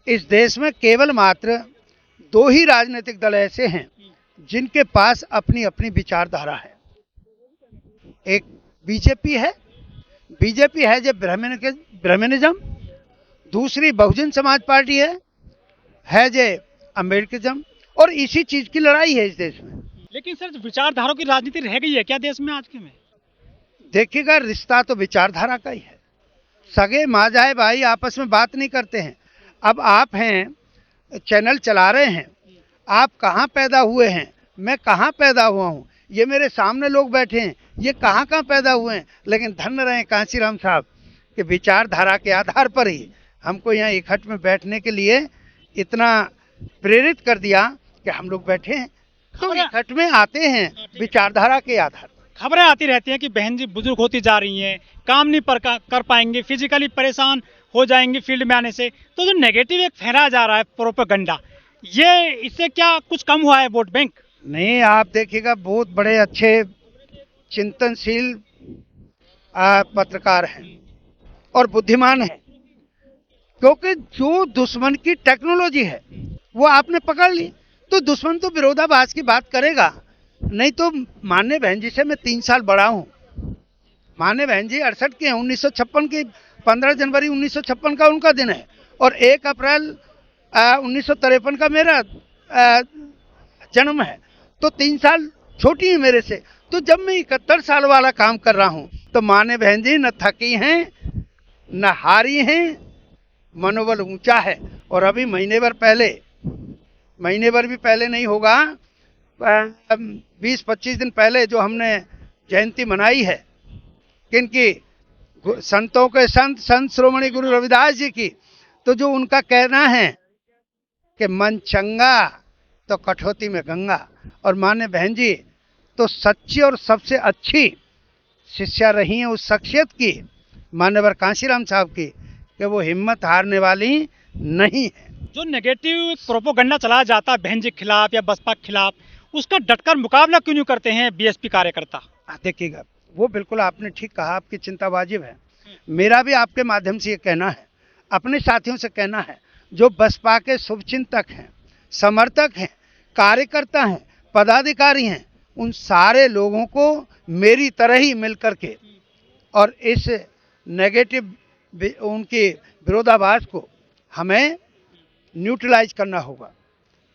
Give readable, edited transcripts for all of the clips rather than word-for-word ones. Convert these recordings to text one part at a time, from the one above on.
इस देश में केवल मात्र दो ही राजनीतिक दल ऐसे हैं जिनके पास अपनी अपनी विचारधारा है। एक बीजेपी है, बीजेपी है जो ब्राह्मणिज्म, दूसरी बहुजन समाज पार्टी है जो अम्बेडकरिज्म, और इसी चीज की लड़ाई है इस देश में। लेकिन सर विचारधारा की राजनीति रह गई है क्या देश में आज के में? देखिएगा, रिश्ता तो विचारधारा का ही है। सगे माँ भाई आपस में बात नहीं करते हैं। अब आप हैं, चैनल चला रहे हैं, आप कहाँ पैदा हुए हैं, मैं कहाँ पैदा हुआ हूँ, ये मेरे सामने लोग बैठे हैं, ये कहाँ कहाँ पैदा हुए हैं, लेकिन धन्य रहे कांशीराम साहब कि विचारधारा के आधार पर ही हमको यहाँ इकट्ठ में बैठने के लिए इतना प्रेरित कर दिया कि हम लोग बैठे हैं। तो इकट्ठ में आते हैं विचारधारा के आधार पर। खबरें आती रहती हैं कि बहन जी बुजुर्ग होती जा रही हैं, काम नहीं कर पाएंगे, फिजिकली परेशान हो जाएंगे फील्ड में आने से, तो जो नेगेटिव एक फैलाया जा रहा है प्रोपेगेंडा, ये इससे क्या कुछ कम हुआ है वोट बैंक? नहीं, आप देखिएगा, बहुत बड़े अच्छे चिंतनशील पत्रकार हैं और बुद्धिमान हैं, क्योंकि जो दुश्मन की टेक्नोलॉजी है वो आपने पकड़ ली, तो दुश्मन तो विरोधाभास की बात करेगा। नहीं तो मान्य बहन जी से मैं 3 साल बड़ा हूँ। मान्य बहन जी 68 के हैं, 1956 की 15 जनवरी 1956 का उनका दिन है, और 1 अप्रैल 1953 का मेरा जन्म है, तो 3 साल छोटी है मेरे से। तो जब मैं 71 साल वाला काम कर रहा हूँ तो मान्य बहन जी न थकी हैं न हारी हैं, मनोबल ऊंचा है। और अभी महीने भर भी पहले नहीं होगा, 20-25 दिन पहले जो हमने जयंती मनाई है किनकी, संतों के संत श्रोमणी गुरु रविदास जी की, तो जो उनका कहना है कि मन चंगा तो कठौती में गंगा, और मान्य बहन जी तो सच्ची और सबसे अच्छी शिष्या रही हैं उस शख्सियत की, मान्यवर कांशीराम साहब की, कि वो हिम्मत हारने वाली नहीं है। जो नेगेटिव प्रोपेगेंडा चलाया जाता है बहन जी के खिलाफ या बसपा के खिलाफ, उसका डटकर मुकाबला क्यों नहीं करते हैं बीएसपी कार्यकर्ता? देखिएगा, वो बिल्कुल आपने ठीक कहा, आपकी चिंता वाजिब है। मेरा भी आपके माध्यम से ये कहना है, अपने साथियों से कहना है, जो बसपा के शुभचिंतक हैं, समर्थक हैं, कार्यकर्ता हैं, पदाधिकारी हैं, उन सारे लोगों को मेरी तरह ही मिल करके और इस नेगेटिव उनके विरोधाभास को हमें न्यूट्रलाइज करना होगा,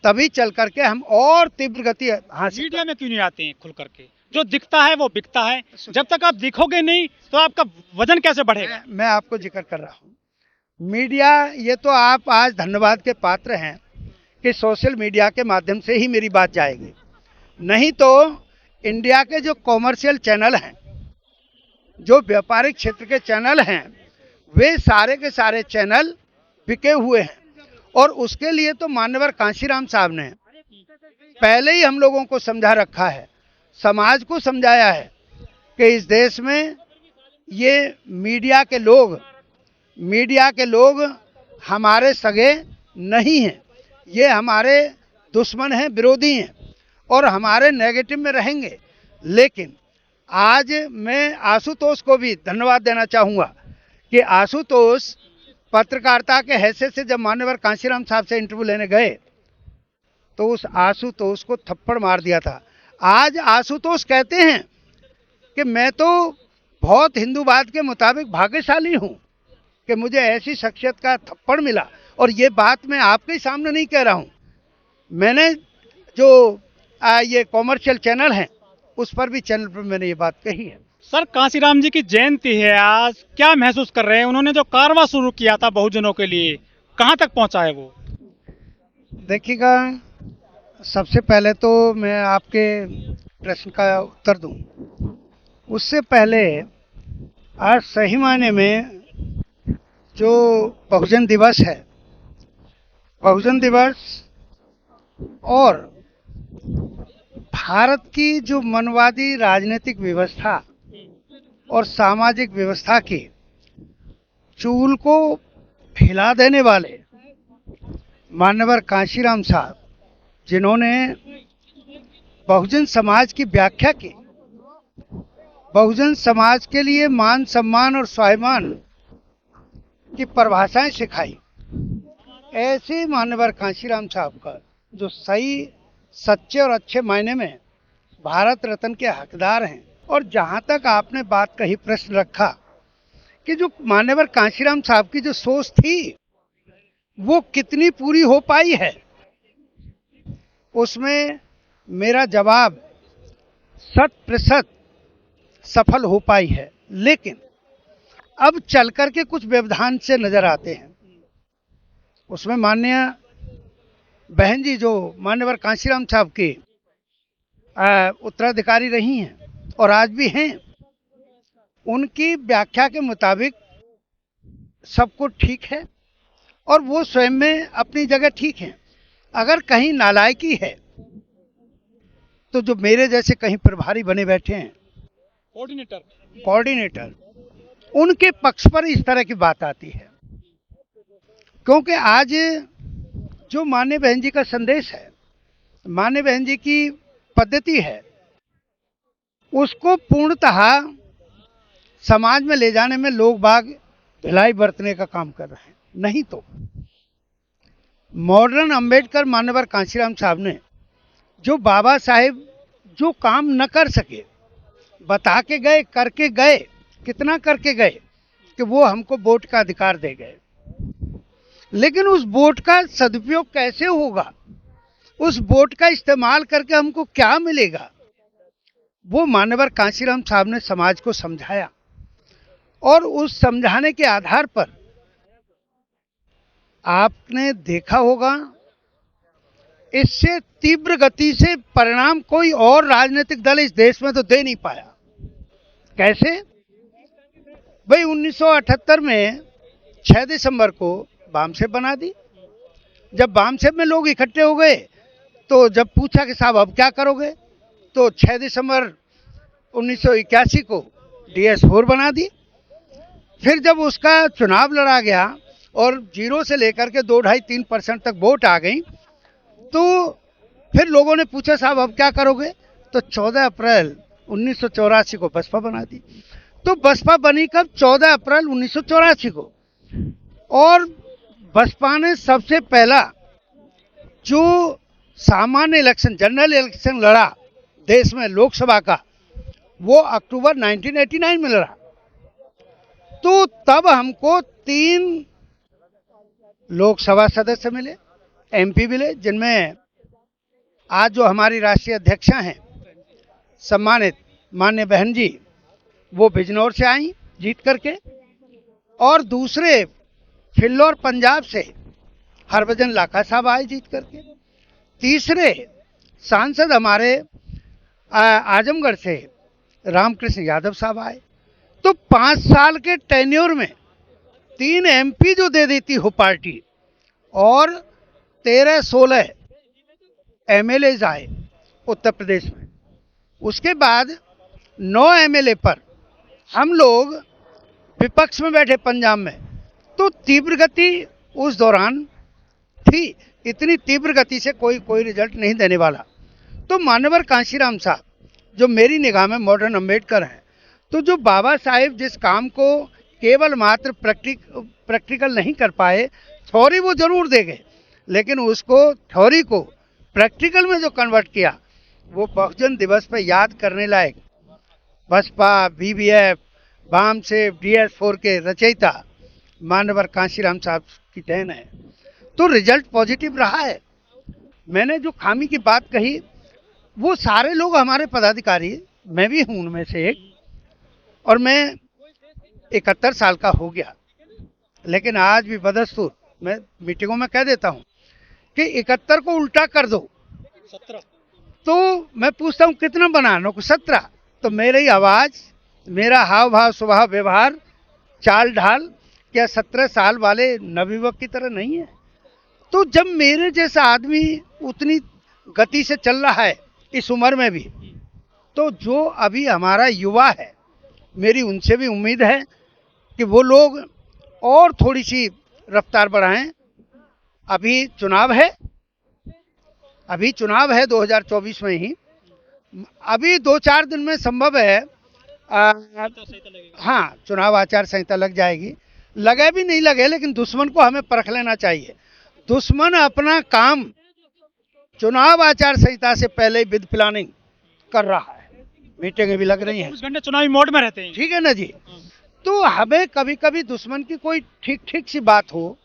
तभी चल करके हम और तीव्र गति हासिल। मीडिया में क्यों नहीं आते हैं खुल करके? जो दिखता है वो बिकता है, जब तक आप दिखोगे नहीं तो आपका वजन कैसे बढ़ेगा? मैं आपको जिक्र कर रहा हूँ, मीडिया, ये तो आप आज धन्यवाद के पात्र हैं कि सोशल मीडिया के माध्यम से ही मेरी बात जाएगी, नहीं तो इंडिया के जो कॉमर्शियल चैनल हैं, जो व्यापारिक क्षेत्र के चैनल हैं, वे सारे के सारे चैनल बिके हुए हैं। और उसके लिए तो मान्यवर कांशीराम साहब ने पहले ही हम लोगों को समझा रखा है, समाज को समझाया है कि इस देश में ये मीडिया के लोग हमारे सगे नहीं हैं, ये हमारे दुश्मन हैं, विरोधी हैं, और हमारे नेगेटिव में रहेंगे। लेकिन आज मैं आशुतोष को भी धन्यवाद देना चाहूँगा कि आशुतोष पत्रकारिता के हैसियत से जब मान्यवर कांशीराम साहब से इंटरव्यू लेने गए तो उस आशुतोष को थप्पड़ मार दिया था। आज आशुतोष कहते हैं कि मैं तो बहुत हिंदूवाद के मुताबिक भाग्यशाली हूँ कि मुझे ऐसी शख्सियत का थप्पड़ मिला। और ये बात मैं आपके सामने नहीं कह रहा हूँ, मैंने जो ये कॉमर्शियल चैनल हैं उस पर भी चैनल पर मैंने ये बात कही है। सर कांशीराम जी की जयंती है आज, क्या महसूस कर रहे हैं? उन्होंने जो कारवां शुरू किया था बहुजनों के लिए, कहां तक पहुंचा है वो? देखिएगा, सबसे पहले तो मैं आपके प्रश्न का उत्तर दूं, उससे पहले आज सही मायने में जो बहुजन दिवस है, बहुजन दिवस और भारत की जो मनवादी राजनीतिक व्यवस्था और सामाजिक व्यवस्था की चूल को हिला देने वाले मान्यवर कांशीराम साहब, जिन्होंने बहुजन समाज की व्याख्या की, बहुजन समाज के लिए मान सम्मान और स्वाभिमान की परिभाषाएं सिखाई, ऐसे मान्यवर कांशीराम साहब का जो सही सच्चे और अच्छे मायने में भारत रत्न के हकदार हैं। और जहां तक आपने बात कही, प्रश्न रखा कि जो मान्यवर कांशीराम साहब की जो सोच थी वो कितनी पूरी हो पाई है, उसमें मेरा जवाब 100% सफल हो पाई है। लेकिन अब चल करके कुछ व्यवधान से नजर आते हैं। उसमें माननीय बहन जी जो मान्यवर कांशीराम साहब की उत्तराधिकारी रही हैं और आज भी हैं, उनकी व्याख्या के मुताबिक सब कुछ ठीक है और वो स्वयं में अपनी जगह ठीक है। अगर कहीं नालायकी है तो जो मेरे जैसे कहीं प्रभारी बने बैठे हैं, कोऑर्डिनेटर, उनके पक्ष पर इस तरह की बात आती है। क्योंकि आज जो मान्य बहन जी का संदेश है, मान्य बहन जी की पद्धति है, उसको पूर्णतः समाज में ले जाने में लोग बाग भिलाई बरतने का काम कर रहे हैं। नहीं तो मॉडर्न अंबेडकर मान्यवर कांशीराम साहब ने जो बाबा साहेब जो काम न कर सके, बता के गए, करके गए, कितना करके गए कि वो हमको वोट का अधिकार दे गए। लेकिन उस वोट का सदुपयोग कैसे होगा, उस वोट का इस्तेमाल करके हमको क्या मिलेगा, वो मान्यवर कांशीराम साहब ने समाज को समझाया। और उस समझाने के आधार पर आपने देखा होगा, इससे तीव्र गति से परिणाम कोई और राजनीतिक दल इस देश में तो दे नहीं पाया। कैसे भाई, 1978 में 6 दिसंबर को बामसेब बना दी। जब बामसेब में लोग इकट्ठे हो गए तो जब पूछा कि साहब अब क्या करोगे, तो 6 दिसंबर 1981 को DS4 बना दी। फिर जब उसका चुनाव लड़ा गया और 0 से लेकर के 2-2.5-3% तक वोट आ गई, तो फिर लोगों ने पूछा साहब अब क्या करोगे, तो 14 अप्रैल 1984 को बसपा बना दी। तो बसपा बनी कब, 14 अप्रैल 1984 को। और बसपा ने सबसे पहला जो सामान्य इलेक्शन, जनरल इलेक्शन लड़ा देश में लोकसभा का, वो अक्टूबर 1989 में लड़ा। तो तब हमको 3 लोकसभा सदस्य मिले, MP मिले, जिनमें आज जो हमारी राष्ट्रीय अध्यक्षा हैं सम्मानित मान्य बहन जी, वो बिजनौर से आई जीत करके। और दूसरे फिल्लौर पंजाब से हरभजन लाखा साहब आए जीत करके। तीसरे सांसद हमारे आजमगढ़ से रामकृष्ण यादव साहब आए। तो 5 साल के टेन्योर में 3 MP जो दे देती हो पार्टी, और 13-16 MLAs आए उत्तर प्रदेश में। उसके बाद 9 MLA पर हम लोग विपक्ष में बैठे पंजाब में। तो तीव्र गति उस दौरान थी, इतनी तीव्र गति से कोई रिजल्ट नहीं देने वाला। तो मान्यवर कांशीराम साहब जो मेरी निगाह में मॉडर्न अंबेडकर हैं, तो जो बाबा साहेब जिस काम को केवल मात्र प्रैक्टिकल नहीं कर पाए, थ्योरी वो जरूर दे गए, लेकिन उसको थ्योरी को प्रैक्टिकल में जो कन्वर्ट किया, वो बहुजन दिवस पर याद करने लायक बसपा, BBF, बामसेब, DS4 के रचयिता मान्यवर कांशीराम साहब की देन है। तो रिजल्ट पॉजिटिव रहा है। मैंने जो खामी की बात कही, वो सारे लोग हमारे पदाधिकारी, मैं भी हूं उनमें से एक, और मैं 71 साल का हो गया, लेकिन आज भी बदस्तूर मैं मीटिंगों में कह देता हूं कि 71 को उल्टा कर दो 17। तो मैं पूछता हूं कितना बनाना को 17। तो मेरी आवाज, मेरा हाव भाव, स्वभाव, व्यवहार, चाल ढाल क्या 17 साल वाले नवयुवक की तरह नहीं है। तो जब मेरे जैसा आदमी उतनी गति से चल रहा है इस उम्र में भी, तो जो अभी हमारा युवा है, मेरी उनसे भी उम्मीद है कि वो लोग और थोड़ी सी रफ्तार बढ़ाएं। अभी चुनाव है 2024 में ही, अभी 2-4 दिन में संभव है हाँ, चुनाव आचार संहिता लग जाएगी। लगे भी नहीं लगे, लेकिन दुश्मन को हमें परख लेना चाहिए। दुश्मन अपना काम चुनाव आचार संहिता से पहले ही विद प्लानिंग कर रहा है, मीटिंगें भी लग रही हैं, 24 घंटे चुनावी मोड में रहते हैं। ठीक है ना जी। तो हमें कभी कभी दुश्मन की कोई ठीक ठीक सी बात हो,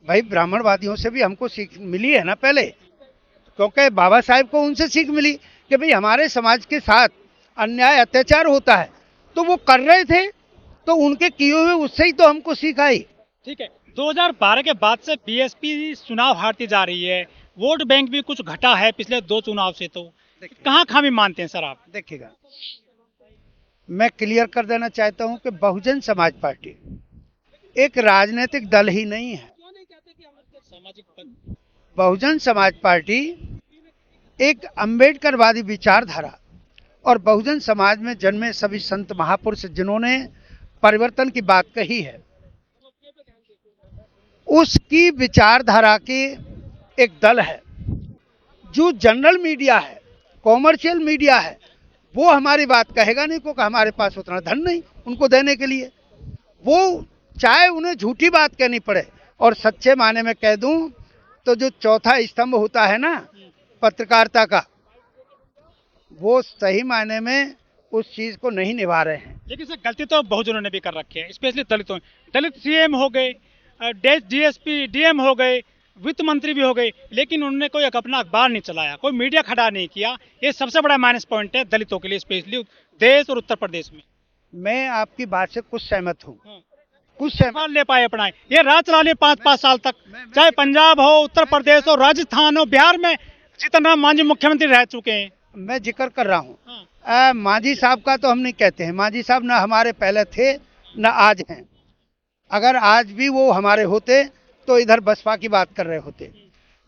भाई ब्राह्मणवादियों से भी हमको सीख मिली है ना पहले, क्योंकि बाबा साहेब को उनसे सीख मिली कि भाई हमारे समाज के साथ अन्याय अत्याचार होता है, तो वो कर रहे थे, तो उनके किए हुए उससे ही तो हमको सीख आई। ठीक है, 2012 के बाद से बीएसपी चुनाव हारती जा रही है, वोट बैंक भी कुछ घटा है पिछले 2 चुनाव से, तो कहाँ खामी मानते हैं सर आप? देखिएगा, मैं क्लियर कर देना चाहता हूं कि बहुजन समाज पार्टी एक राजनीतिक दल ही नहीं है। बहुजन समाज पार्टी एक अम्बेडकरवादी विचारधारा और बहुजन समाज में जन्मे सभी संत महापुरुष जिन्होंने परिवर्तन की बात कही है, उसकी विचारधारा के एक दल है। जो जनरल मीडिया है, कॉमर्शियल मीडिया है, वो हमारी बात कहेगा नहीं, क्योंकि हमारे पास उतना धन नहीं उनको देने के लिए। वो चाहे उन्हें झूठी बात कहनी पड़े, और सच्चे माने में कह दूं तो जो चौथा स्तंभ होता है ना पत्रकारिता का, वो सही मायने में उस चीज को नहीं निभा रहे हैं। लेकिन सर गलती तो बहुजनों ने भी कर रखी है, स्पेशली दलितों, दलित सीएम हो गए, डीएसपी डीएम हो गए, वित्त मंत्री भी हो गए, लेकिन उन्होंने कोई अपना अखबार नहीं चलाया, कोई मीडिया खड़ा नहीं किया। ये सबसे बड़ा माइनस पॉइंट है दलितों के लिए, स्पेशली देश और उत्तर प्रदेश में। मैं आपकी बात से कुछ सहमत हूँ, कुछ सहमत ले पाए अपना, ये राज चला लिए 5-5 साल तक, चाहे पंजाब हो, उत्तर प्रदेश हो, राजस्थान हो, बिहार में जीतन राम मांझी मुख्यमंत्री रह चुके हैं। मैं जिक्र कर रहा हूँ, मांझी साहब का तो हम नहीं कहते हैं, मांझी साहब ना हमारे पहले थे ना आज हैं। अगर आज भी वो हमारे होते तो इधर बसपा की बात कर रहे होते।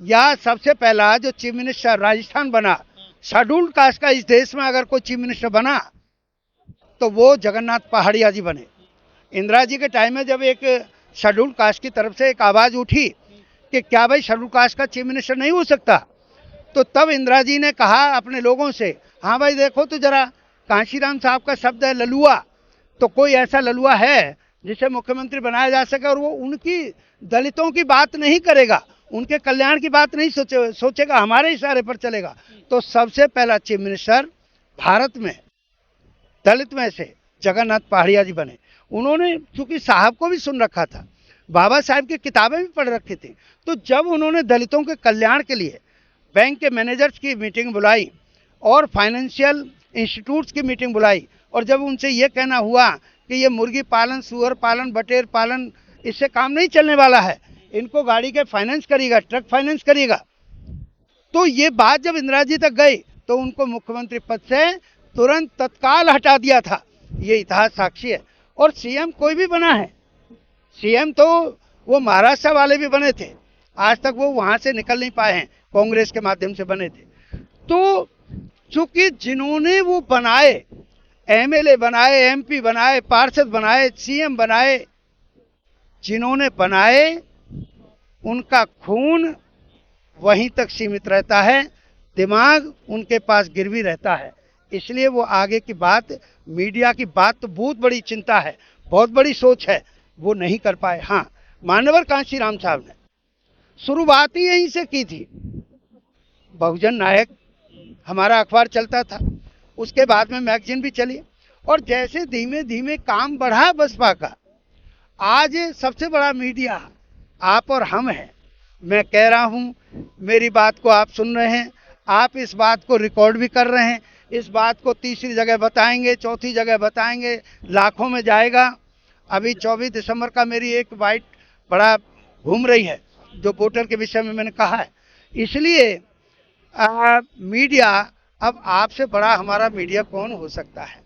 या सबसे पहला जो चीफ मिनिस्टर राजस्थान बना, शेड्यूल्ड कास्ट का इस देश में अगर कोई चीफ मिनिस्टर बना तो वो जगन्नाथ पहाड़िया जी बने। इंदिरा जी के टाइम में जब एक शेड्यूल्ड कास्ट की तरफ से एक आवाज़ उठी कि क्या भाई शेड्यूल्ड कास्ट का चीफ मिनिस्टर नहीं हो सकता, तो तब इंदिरा जी ने कहा अपने लोगों से, हाँ भाई देखो तो जरा, कांशीराम साहब का शब्द है ललुआ, तो कोई ऐसा ललुआ है जिसे मुख्यमंत्री बनाया जा सके, और वो उनकी दलितों की बात नहीं करेगा, उनके कल्याण की बात नहीं सोचेगा, हमारे इशारे पर चलेगा। तो सबसे पहला चीफ मिनिस्टर भारत में दलित में से जगन्नाथ पहाड़िया जी बने। उन्होंने चूंकि साहब को भी सुन रखा था, बाबा साहब की किताबें भी पढ़ रखी थी, तो जब उन्होंने दलितों के कल्याण के लिए बैंक के मैनेजर्स की मीटिंग बुलाई और फाइनेंशियल इंस्टीट्यूट्स की मीटिंग बुलाई, और जब उनसे ये कहना हुआ कि ये मुर्गी पालन, सुअर पालन, बटेर पालन, इससे काम नहीं चलने वाला है, इनको गाड़ी के फाइनेंस करिएगा, ट्रक फाइनेंस करिएगा, तो ये बात जब इंदिरा जी तक गई तो उनको मुख्यमंत्री पद से तुरंत तत्काल हटा दिया था। ये इतिहास साक्षी है। और सीएम कोई भी बना है, सीएम तो वो महाराष्ट्र वाले भी बने थे, आज तक वो वहां से निकल नहीं पाए हैं, कांग्रेस के माध्यम से बने थे। तो चूंकि जिन्होंने वो बनाए, एमएलए बनाए, एमपी बनाए, पार्षद बनाए, सीएम बनाए, जिन्होंने बनाए उनका खून वहीं तक सीमित रहता है, दिमाग उनके पास गिरवी रहता है, इसलिए वो आगे की बात, मीडिया की बात तो बहुत बड़ी चिंता है, बहुत बड़ी सोच है, वो नहीं कर पाए। हाँ, मान्यवर कांशीराम साहब ने शुरुआत ही यहीं से की थी। बहुजन नायक हमारा अखबार चलता था, उसके बाद में मैगजीन भी चली, और जैसे धीमे धीमे काम बढ़ा बसपा का, आज सबसे बड़ा मीडिया आप और हम हैं। मैं कह रहा हूं, मेरी बात को आप सुन रहे हैं, आप इस बात को रिकॉर्ड भी कर रहे हैं, इस बात को तीसरी जगह बताएंगे, चौथी जगह बताएंगे, लाखों में जाएगा। अभी 24 दिसंबर का मेरी एक बाइट बड़ा घूम रही है, जो वोटर के विषय में मैंने कहा है। इसलिए मीडिया, अब आपसे बड़ा हमारा मीडिया कौन हो सकता है।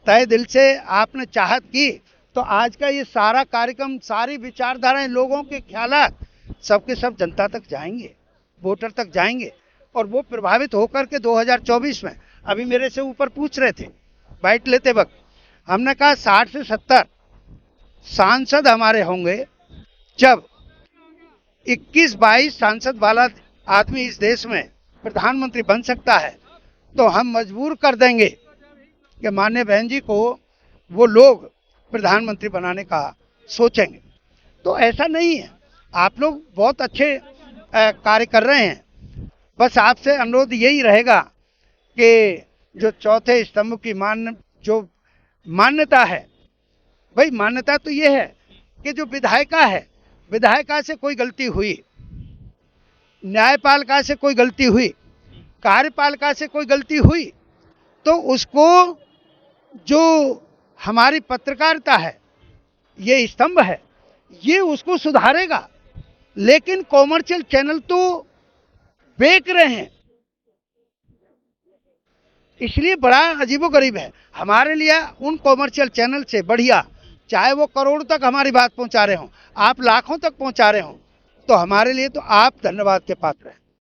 तय दिल से आपने चाहत की तो आज का ये सारा कार्यक्रम, सारी विचारधाराएं, लोगों के ख्यालात सबके सब जनता तक जाएंगे, वोटर तक जाएंगे, और वो प्रभावित होकर के 2024 में, अभी मेरे से ऊपर पूछ रहे थे बाइट लेते वक्त, हमने कहा 60 से 70 सांसद हमारे होंगे जब 21-22 सांसद वाला आदमी इस देश में प्रधानमंत्री बन सकता है, तो हम मजबूर कर देंगे कि माननीय बहन जी को वो लोग प्रधानमंत्री बनाने का सोचेंगे। तो ऐसा नहीं है, आप लोग बहुत अच्छे कार्य कर रहे हैं। बस आपसे अनुरोध यही रहेगा कि जो चौथे स्तंभ की जो मान्यता है, भाई मान्यता तो ये है कि जो विधायिका है, विधायिका से कोई गलती हुई, न्यायपालिका से कोई गलती हुई, कार्यपालिका से कोई गलती हुई, तो उसको जो हमारी पत्रकारिता है, ये स्तंभ है, ये उसको सुधारेगा। लेकिन कॉमर्शियल चैनल तो बेच रहे हैं, इसलिए बड़ा अजीबोगरीब है हमारे लिए। उन कॉमर्शियल चैनल से बढ़िया, चाहे वो करोड़ तक हमारी बात पहुंचा रहे हो, आप लाखों तक पहुंचा रहे हो, तो हमारे लिए तो आप धन्यवाद के पात्र हैं।